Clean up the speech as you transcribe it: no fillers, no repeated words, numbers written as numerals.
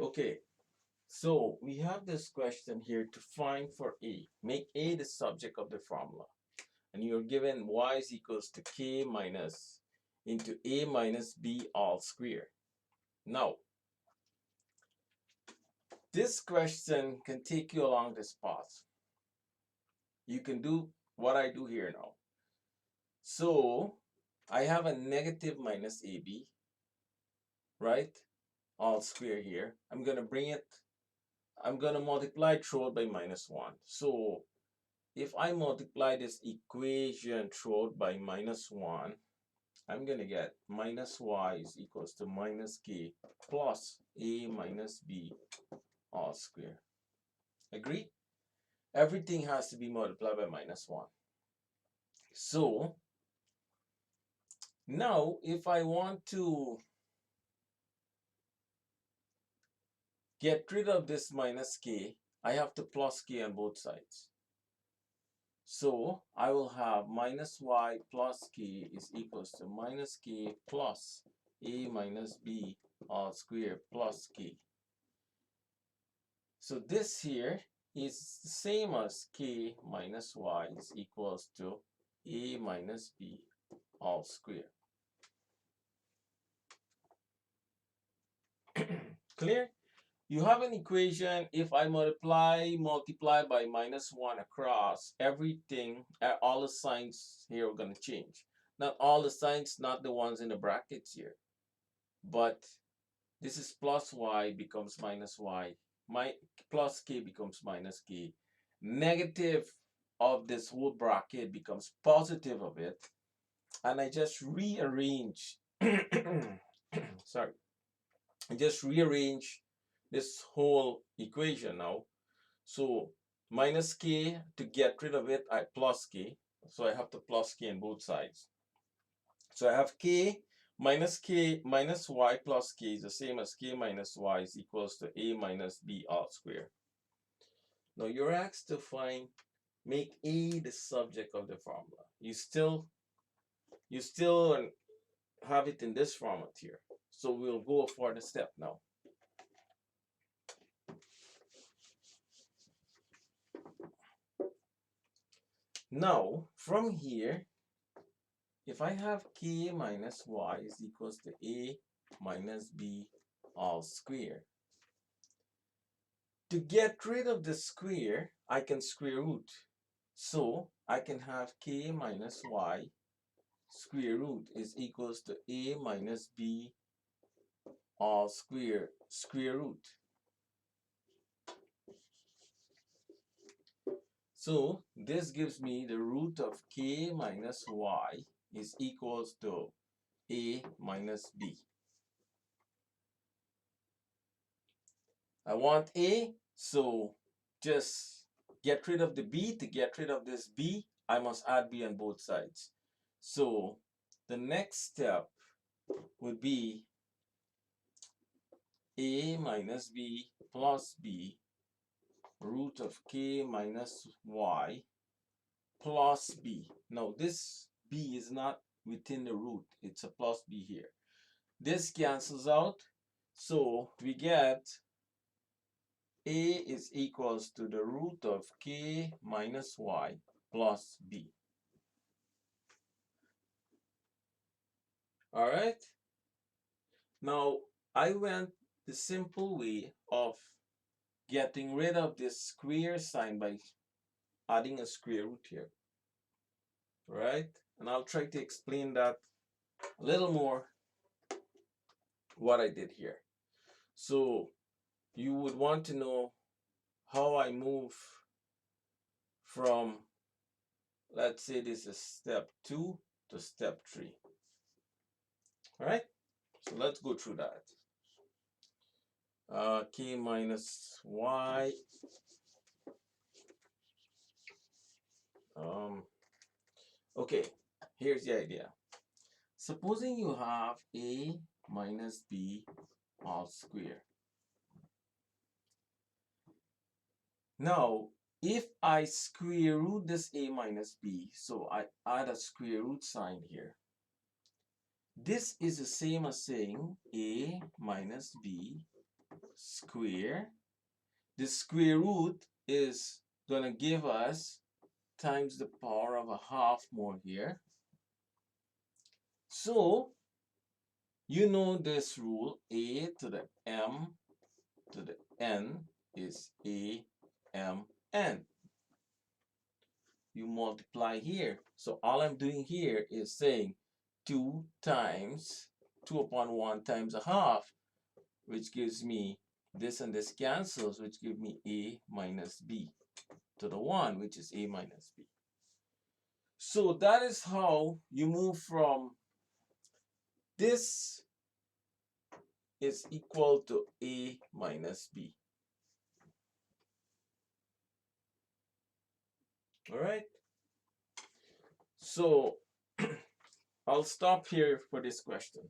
Okay, so we have this question here to find for a. Make a the subject of the formula. And you're given y is equals to k minus into a minus b all square. Now, this question can take you along this path. You can do what I do here now. So, I have a negative minus ab, right? All square here. I'm going to multiply through it by minus 1. So, if I multiply this equation through it by minus 1, I'm going to get minus y is equals to minus k plus a minus b all square. Agree? Everything has to be multiplied by minus 1. So, now if I want to get rid of this minus k, I have to plus k on both sides. So, I will have minus y plus k is equals to minus k plus a minus b all square plus k. So this here is the same as k minus y is equals to a minus b all square. Clear? You have an equation. If I multiply by minus 1 across, everything, all the signs here are going to change. Not all the signs, not the ones in the brackets here. But this is plus y becomes minus y. My plus k becomes minus k. Negative of this whole bracket becomes positive of it. And I just rearrange, sorry, I just rearrange this whole equation now. So minus k, to get rid of it, I plus k. So I have to plus k on both sides. So I have k minus y plus k is the same as k minus y is equals to a minus b all square. Now you're asked to make a the subject of the formula. You still have it in this format here. So we'll go for the step now. Now, from here, if I have k minus y is equals to a minus b all square. To get rid of the square, I can square root. So, I can have k minus y square root is equals to a minus b all square root. So this gives me the root of k minus y is equals to a minus b. I want a, so just get rid of the b. To get rid of this b, I must add b on both sides. So the next step would be a minus b plus b root of k minus y plus b. Now this b is not within the root, it's a plus b here. This cancels out, so we get a is equals to the root of k minus y plus b. Alright? Now I went the simple way of getting rid of this square sign by adding a square root here. Right? And I'll try to explain that a little more what I did here. So you would want to know how I move from, let's say this is step 2 to step 3. Alright? So let's go through that. K minus y. Okay, here's the idea. Supposing you have a minus b all square. Now, if I square root this a minus b, so I add a square root sign here. This is the same as saying a minus b square. The square root is going to give us times the power of a half more here. So, you know this rule, a to the m to the n is a m n. You multiply here. So all I'm doing here is saying 2 times 2 upon 1 times a half, which gives me this and this cancels, which give me a minus b to the 1, which is a minus b. So that is how you move from this is equal to a minus b. All right. So I'll stop here for this question.